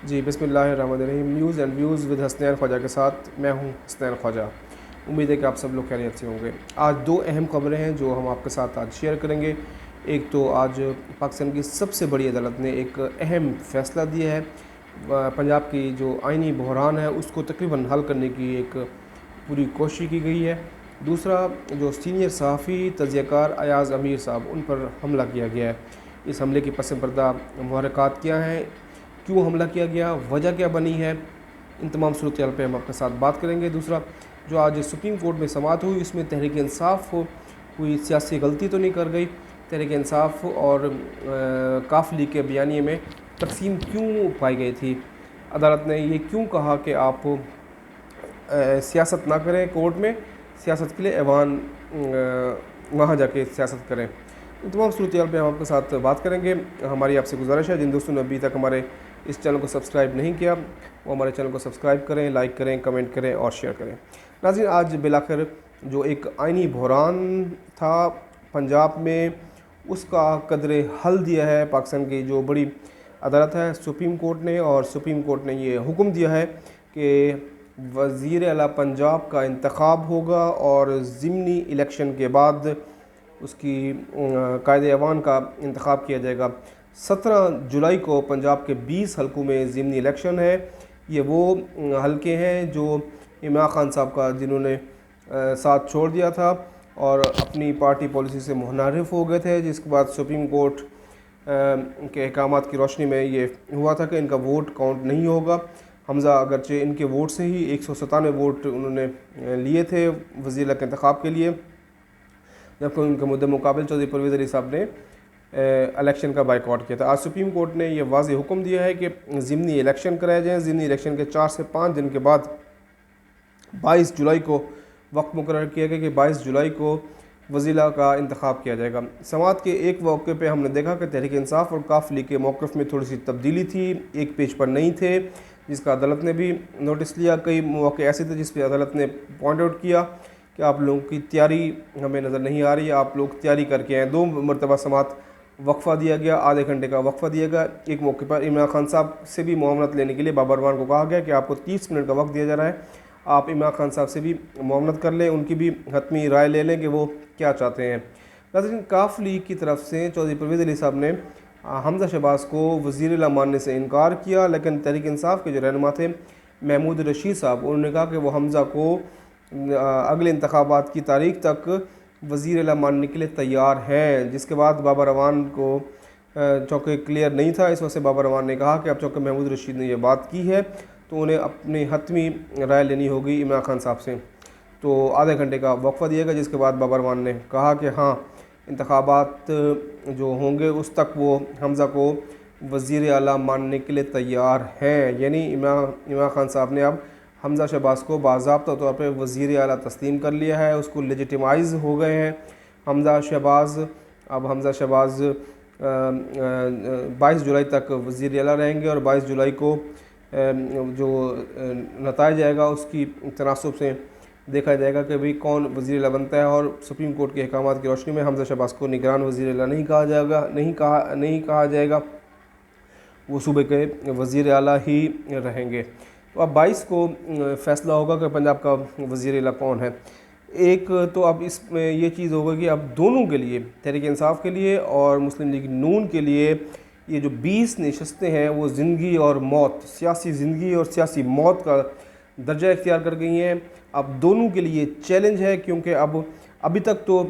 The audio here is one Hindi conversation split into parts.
जी, बिस्मिल्लाहिर्रहमानिर्रहीम। News and views with Hasnain Khwaja के साथ मैं हूँ हसनैन ख्वाजा। उम्मीद है कि आप सब लोग खैरियत से होंगे। आज दो अहम खबरें हैं जो हम आपके साथ आज शेयर करेंगे। एक तो आज पाकिस्तान की सबसे बड़ी अदालत ने एक अहम फ़ैसला दिया है। पंजाब की जो आइनी बहरान है उसको तकरीबन हल करने की एक पूरी कोशिश की गई है। दूसरा, जो सीनियर सहाफ़ी तज़कियाकार अयाज़ अमीर साहब, उन पर हमला किया गया है। इस हमले की पस पर्दा मुहर्रिकात क्या हैं, क्यों हमला किया गया, वजह क्या बनी है, इन तमाम सूरत पे हम आपके साथ बात करेंगे। दूसरा, जो आज सुप्रीम कोर्ट में समाअत हुई उसमें तहरीक इंसाफ कोई सियासी गलती तो नहीं कर गई। तहरीक इंसाफ और काफ लीग के बयानिए में तकसीम क्यों पाई गई थी। अदालत ने ये क्यों कहा कि आप सियासत ना करें कोर्ट में, सियासत के लिए ऐवान वहाँ जाके सियासत करें। इन तमाम सूरत पे हम आपके साथ बात करेंगे। हमारी आपसे गुजारिश है, जिन दोस्तों ने अभी तक हमारे इस चैनल को सब्सक्राइब नहीं किया वो हमारे चैनल को सब्सक्राइब करें, लाइक करें, कमेंट करें और शेयर करें। नाज़रीन, आज बिलाखिर जो एक आइनी बहरान था पंजाब में, उसका कदरे हल दिया है पाकिस्तान की जो बड़ी अदालत है सुप्रीम कोर्ट ने। और सुप्रीम कोर्ट ने ये हुक्म दिया है कि वज़ीर आला पंजाब का इंतखाब होगा और ज़िमनी इलेक्शन के बाद उसकी कायदे अवान का इंतखाब किया जाएगा। 17 जुलाई को पंजाब के 20 हलकों में ज़िमनी इलेक्शन है। ये वो हलके हैं जो इमरान खान साहब का जिन्होंने साथ छोड़ दिया था और अपनी पार्टी पॉलिसी से मुनहरिफ हो गए थे, जिसके बाद सुप्रीम कोर्ट के अहकामात की रोशनी में ये हुआ था कि इनका वोट काउंट नहीं होगा। हमज़ा अगरचे इनके वोट से ही 197 वोट उन्होंने लिए थे वज़ीर के इंतखाब के लिए, जबकि उनके मुद्दे मुकाबले चौधरी परवेज़ अली साहब ने इलेक्शन का बाइकआउट किया था। आज सुप्रीम कोर्ट ने यह वाज़ेह हुक्म दिया है कि ज़िमनी इलेक्शन कराए जाएँ। ज़िमनी इलेक्शन के 4 से 5 दिन के बाद 22 जुलाई को वक्त मुकर्रर किया गया कि 22 जुलाई को वज़ीर का इंतखाब किया जाएगा। समाअत के एक मौके पे हमने देखा कि तहरीक इंसाफ और काफ लीग के मौक़िफ़ में थोड़ी सी तब्दीली थी, एक पेज पर नहीं थे, जिसका अदालत ने भी नोटिस लिया। कई मौके ऐसे थे जिस पर अदालत ने पॉइंट आउट किया कि आप लोगों की तैयारी हमें नज़र नहीं आ रही है, आप लोग तैयारी करके आएँ। 2 मरतबा समाअत वक्फ़ा दिया गया, आधे घंटे का वक्फ़ा दिया गया। एक मौके पर इमरान खान साहब से भी मामलत लेने के लिए बाबर रहमान को कहा गया कि आपको 30 मिनट का वक्त दिया जा रहा है, आप इमरान खान साहब से भी मामलत कर लें, उनकी भी हतमी राय ले लें कि वो क्या चाहते हैं। नाज़रीन, काफ लीग की तरफ से चौधरी परवेज़ अली साहब ने हमज़ा शहबाज को वज़ीर आला मानने से इनकार किया, लेकिन तहरीक इंसाफ के जो रहनुमा थे महमूद रशीद साहब, उन्होंने कहा कि वो हमज़ा को अगले इंतखाबात की तारीख तक वज़ीर आला मानने के लिए तैयार हैं। जिसके बाद बाबर रहमान को चौके क्लियर नहीं था, इस वजह से बाबर रहमान ने कहा कि अब चौके महमूद रशीद ने यह बात की है तो उन्हें अपनी हतमी राय लेनी होगी इमरान खान साहब से। तो आधे घंटे का वक्फ़ा दिया गया, जिसके बाद बाबर रहमान ने कहा कि हाँ, इंतखाबात जो होंगे उस तक वो हमज़ा को वज़ीर आला मानने के लिए तैयार हैं। यानी इमरान खान साहब ने अब हमज़ा शहबाज को बाज़ाब्ता तौर पर वज़ीर आला तस्लीम कर लिया है, उसको लेजिटिमाइज़ हो गए हैं हमज़ा शहबाज। अब हमज़ा शहबाज 22 जुलाई तक वज़ीर आला रहेंगे और 22 जुलाई को जो नताइज जाएगा उसकी तनासुब से देखा जाएगा कि भाई कौन वज़ीर आला बनता है। और सुप्रीम कोर्ट के अहकामात की रोशनी में हमज़ा शहबाज को निगरान वज़ीर आला नहीं कहा जाएगा, वो सूबे के वज़ीर आला ही रहेंगे। तो अब 22 को फ़ैसला होगा कि पंजाब का वज़ीर आला कौन है। एक तो अब इसमें ये चीज़ होगा कि अब दोनों के लिए, तहरीक इंसाफ के लिए और मुस्लिम लीग नून के लिए, ये जो 20 नशस्तें हैं वो ज़िंदगी और मौत, सियासी ज़िंदगी और सियासी मौत का दर्जा इख्तियार कर गई हैं। अब दोनों के लिए चैलेंज है, क्योंकि अब अभी तक तो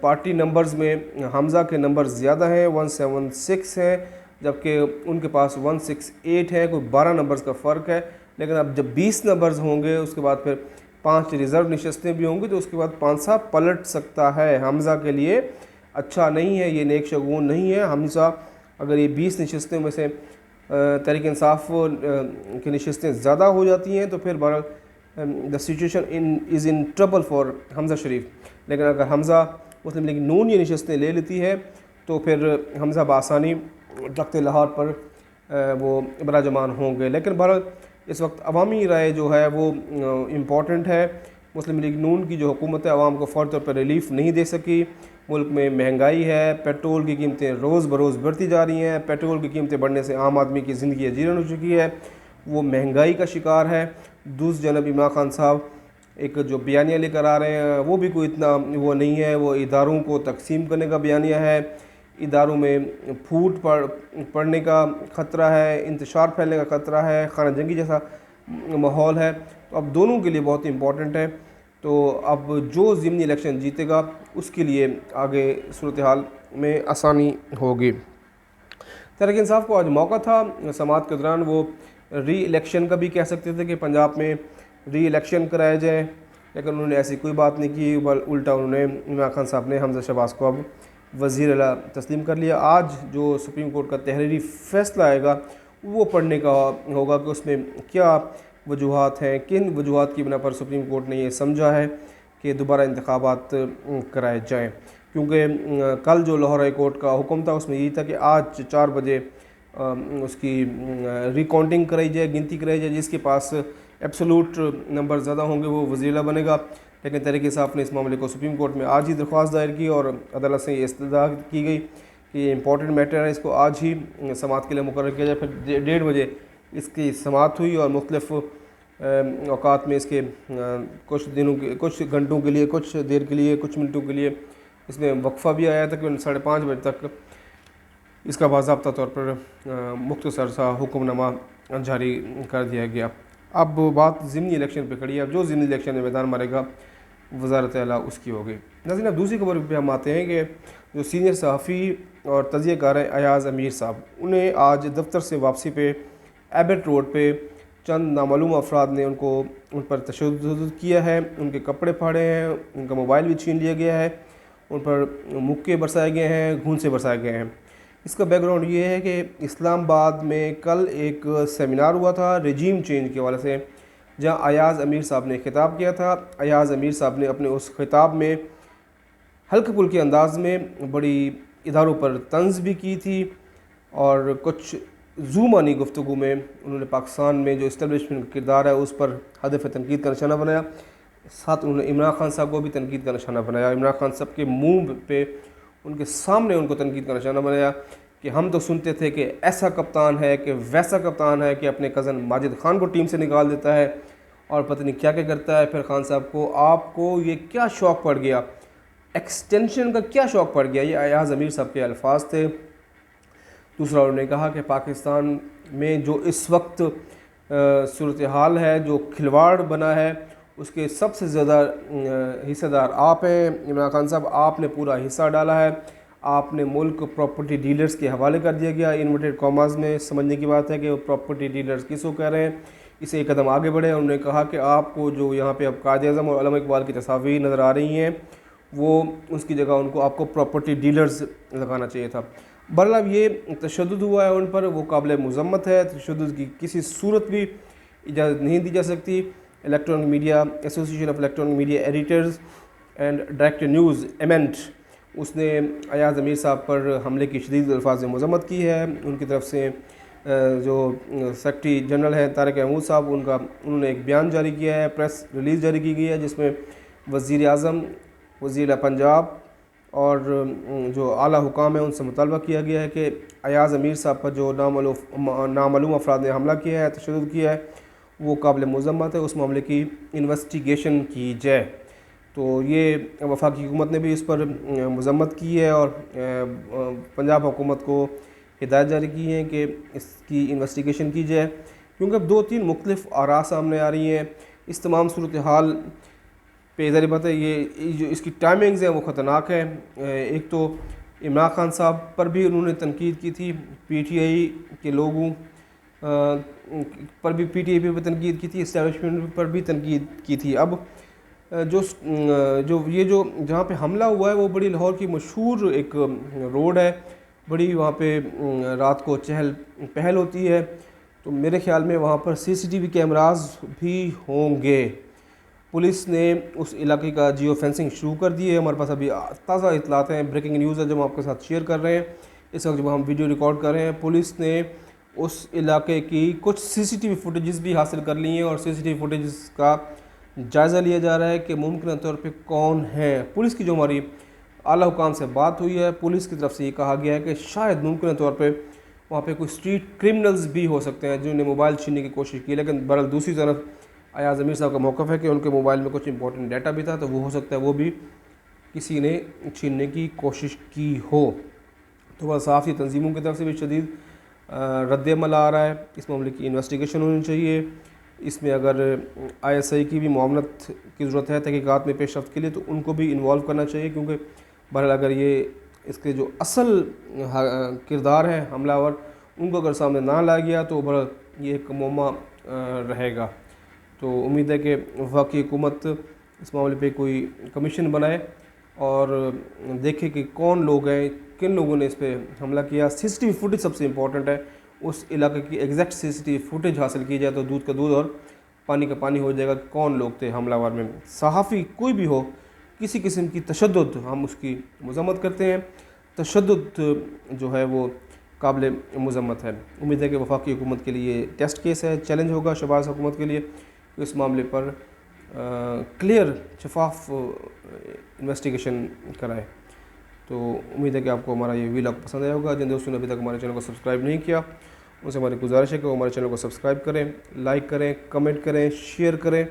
पार्टी नंबर्स में हमज़ा के नंबर ज़्यादा हैं, 176 हैं, जबकि उनके पास 168 है, कोई 12 नंबर्स का फ़र्क है। लेकिन अब जब 20 नंबर्स होंगे उसके बाद फिर 5 रिज़र्व नशस्तें भी होंगी, तो उसके बाद पांसा पलट सकता है। हमज़ा के लिए अच्छा नहीं है, ये नेक शगुन नहीं है। हमज़ा अगर ये 20 नशस्तें में से तहरीक इंसाफ की नशस्तें ज़्यादा हो जाती हैं तो फिर the situation is in trouble for Hamza Sharif. लेकिन अगर हमज़ा मुस्लिम लीग नून ये नशस्तें ले लेती है तो फिर हमज़ा बासानी तख्त लाहौर पर वो बराजमान होंगे। लेकिन बहरहाल इस वक्त अवामी राय जो है वो इम्पॉर्टेंट है। मुस्लिम लीग नून की जो हुकूमत है आवाम को फ़ौरी तौर पर रिलीफ नहीं दे सकी, मुल्क में महंगाई है, पेट्रोल की कीमतें रोज़ बरोज़ बढ़ती जा रही हैं। पेट्रोल की कीमतें बढ़ने से आम आदमी की ज़िंदगी जीर्ण हो चुकी है, वो महंगाई का शिकार है। दूसरी जानब इमरान खान साहब एक जो बयानिया लेकर आ रहे हैं वो भी कोई इतना वो नहीं है, वो इदारों को तकसीम करने का बयानिया है, इदारों में फूट पड़ने का ख़तरा है, इंतशार फैलने का ख़तरा है, खाना जंगी जैसा माहौल है। तो अब दोनों के लिए बहुत इम्पॉर्टेंट है। तो अब जो ज़िमनी इलेक्शन जीतेगा उसके लिए आगे सूरत हाल में आसानी होगी। तहरीक इंसाफ को आज मौका था समाअत के दौरान, वो री इलेक्शन का भी कह सकते थे कि पंजाब में री इलेक्शन कराया जाए, लेकिन उन्होंने ऐसी कोई बात नहीं की। उल्टा उन्होंने इमरान खान साहब ने हमजा शहबाज को अब वज़ीर आला तस्लीम कर लिया। आज जो सुप्रीम कोर्ट का तहरीरी फ़ैसला आएगा वो पढ़ने का होगा कि उसमें क्या वजूहात हैं, किन वजूहात की बिना पर सुप्रीम कोर्ट ने ये समझा है कि दोबारा इंतखाबात कराए जाएँ। क्योंकि कल जो लाहौर हाई कोर्ट का हुक्म था उसमें यही था कि आज 4 बजे उसकी रिकाउंटिंग कराई जाए, गिनती कराई जाए, जिसके पास एब्सोलूट नंबर ज़्यादा होंगे वो वज़ीर बनेगा। लेकिन तहरीक इंसाफ ने इस मामले को सुप्रीम कोर्ट में आज ही दरख्वास्त दायर की और अदालत से ये इस्तदा की गई कि ये इंपॉर्टेंट मैटर है, इसको आज ही समाअत के लिए मुकर्रर किया जाए। फिर 1:30 बजे इसकी समाअत हुई और मुख्तलिफ औकात में इसके कुछ दिनों के, कुछ घंटों के लिए, कुछ देर के लिए, कुछ मिनटों के लिए इसमें वक्फ़ा भी आया था कि 5:30 बजे तक इसका बाज़ाब्ता तौर पर मुख्तसर सा हुक्मनामा जारी कर दिया गया। अब बात ज़िमनी इलेक्शन पे खड़ी है। अब जो ज़िमनी इलेक्शन में मैदान मारेगा वज़ारत आला उसकी होगी। नाज़रीन, अब दूसरी खबर पे हम आते हैं कि जो सीनियर सहाफ़ी और तज़कियाकार हैं अयाज़ अमीर साहब, उन्हें आज दफ्तर से वापसी पे एबट रोड पे चंद नामालूम अफराद ने उन पर तशद्दुद किया है, उनके कपड़े फाड़े हैं, उनका मोबाइल भी छीन लिया गया है, उन पर मुक्के बरसाए गए हैं, घूंसे बरसाए गए हैं। इसका बैकग्राउंड ये है कि इस्लामाबाद में कल एक सेमिनार हुआ था रजीम चेंज के हवाले से, जहां अयाज़ अमीर साहब ने खिताब किया था। अयाज़ अमीर साहब ने अपने उस खिताब में हल्के फुल्के अंदाज में बड़ी इदारों पर तंज भी की थी और कुछ ज़ूमानी गुफ्तगू में उन्होंने पाकिस्तान में जो इस्टेब्लिशमेंट का किरदार है उस पर हदफ तनकीद का निशाना बनाया। साथ उन्होंने इमरान खान साहब को भी तनकीद का निशाना बनाया। इमरान खान साहब के मुँह पे, उनके सामने उनको तनकीद का निशाना बनाया कि हम तो सुनते थे कि ऐसा कप्तान है कि वैसा कप्तान है कि अपने कज़न माजिद खान को टीम से निकाल देता है और पता नहीं क्या क्या करता है। फिर खान साहब को आपको ये क्या शौक़ पड़ गया, एक्सटेंशन का क्या शौक़ पड़ गया, ये अयाज़ अमीर साहब के अल्फाज थे। दूसरा उन्होंने कहा कि पाकिस्तान में जो इस वक्त सूरत हाल है, जो खिलवाड़ बना है, उसके सबसे ज़्यादा हिस्सेदार आप हैं इमरान खान साहब। आपने पूरा हिस्सा डाला है, आपने मुल्क प्रॉपर्टी डीलर्स के हवाले कर दिया गया। इन्वर्टेड कॉमास में समझने की बात है कि वो प्रॉपर्टी डीलर्स किसको कह रहे हैं। इसे एक कदम आगे बढ़े। उन्होंने कहा कि आपको जो यहाँ पे अब कायद-ए-आज़म और अल्लामा इकबाल की तस्वीर नज़र आ रही हैं, वो उसकी जगह उनको आपको प्रॉपर्टी डीलर्स लगाना चाहिए था। बहरहाल ये तशद्दुद हुआ है उन पर, वो काबिल मज़म्मत है। तशद्दुद की किसी सूरत भी इजाज़त नहीं दी जा सकती। Electronic media association of electronic media editors and director news एमेंट, उसने अयाज़ अमीर साहब पर हमले की शदीद अल्फाज में मज़म्मत की है। उनकी तरफ से जो सेक्रेटरी जनरल हैं तारिक महमूद साहब, उन्होंने एक बयान जारी किया है, प्रेस रिलीज़ जारी की गई है, जिसमें वज़ीर आज़म, वज़ीर पंजाब और जो आला हुकाम है उनसे मुतालबा किया गया है कि अयाज़ अमीर साहब पर जो नामालूम अफराद ने हमला किया है, तशद्दुद किया है, वो काबिल मज़म्मत है। उस मामले की इन्वेस्टिगेशन की जाए। तो ये वफाकी हुकूमत ने भी इस पर मज़म्मत की है और पंजाब हुकूमत को हिदायत जारी की है कि इसकी इन्वेस्टिगेशन की जाए, क्योंकि अब 2-3 मुख्तलिफ आरा सामने आ रही हैं। इस तमाम सूरत हाल पे ज़ाहिर बात है ये जो इसकी टाइमिंग्स हैं वो ख़तरनाक है। एक तो इमरान खान साहब पर भी उन्होंने तनकीद की थी, PTI के लोगों पर भी PTI पे भी तनकीद की थी, इस्टेब्लिशमेंट पर भी तनकीद की थी। अब जो जहाँ पे हमला हुआ है वो बड़ी लाहौर की मशहूर एक रोड है, बड़ी वहाँ पे रात को चहल पहल होती है। तो मेरे ख़्याल में वहाँ पर CCTV कैमरास भी होंगे। पुलिस ने उस इलाके का जियो फेंसिंग शुरू कर दी है। हमारे पास अभी ताज़ा इतलात हैं, ब्रेकिंग न्यूज़ है जो हम आपके साथ शेयर कर रहे हैं। इस वक्त जब हम वीडियो रिकॉर्ड कर रहे हैं, पुलिस ने उस इलाके की कुछ CCTV फुटेजेस भी हासिल कर ली हैं और CCTV फुटेजेस का जायज़ा लिया जा रहा है कि मुमकिन तौर पे कौन है। पुलिस की जो हमारी आला हुकाम से बात हुई है। पुलिस की तरफ से ये कहा गया है कि शायद मुमकिन तौर पे वहाँ पे कोई स्ट्रीट क्रिमिनल्स भी हो सकते हैं जिन्होंने मोबाइल छीनने की कोशिश की, लेकिन बहरहाल दूसरी तरफ अयाज अमीर साहब का मौक़िफ़ है कि उनके मोबाइल में कुछ इंपॉर्टेंट डाटा भी था, तो वो हो सकता है वो भी किसी ने छीनने की कोशिश की हो। तो वह साफ़ ही तंजीमों की तरफ से भी शदीद रद्द-ए-अमल आ रहा है। इस मामले की इन्वेस्टिगेशन होनी चाहिए। इसमें अगर ISI की भी मुआवनत की ज़रूरत है तहकीकात में पेशरफ्त के लिए, तो उनको भी इन्वॉल्व करना चाहिए, क्योंकि बहरहाल अगर ये इसके जो असल किरदार है हमलावर, उनको अगर सामने ना लाया गया तो बहरहाल ये एक मुअम्मा रहेगा। तो उम्मीद है कि वफाकी हुकूमत इस मामले पे कोई कमीशन बनाए और देखे कि कौन लोग हैं, किन लोगों ने इस पर हमला किया। CCTV फुटेज सबसे इम्पॉर्टेंट है, उस इलाके की एग्जैक्ट CCTV फुटेज हासिल की जाए तो दूध का दूध और पानी का पानी हो जाएगा। कौन लोग थे हमलावर में। सहाफ़ी कोई भी हो, किसी किस्म की तशद्दुद हम उसकी मज़म्मत करते हैं। तशद्दुद जो है वो काबिल मज़म्मत है। उम्मीद है कि वफाकी हुकूमत के लिए टेस्ट केस है, चैलेंज होगा शहबाज हुकूमत के लिए कि इस मामले पर क्लियर शफाफ इन्वेस्टिगेशन कराए। तो उम्मीद है कि आपको हमारा ये वीलॉग पसंद आया होगा। जिन दोस्तों ने अभी तक हमारे चैनल को सब्सक्राइब नहीं किया, उनसे हमारी गुजारिश है कि वो हमारे चैनल को सब्सक्राइब करें, लाइक करें, कमेंट करें, शेयर करें।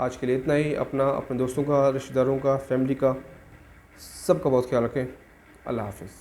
आज के लिए इतना ही। अपने दोस्तों का, रिश्तेदारों का, फैमिली का, सबका बहुत ख्याल रखें। अल्लाह हाफ़िज़।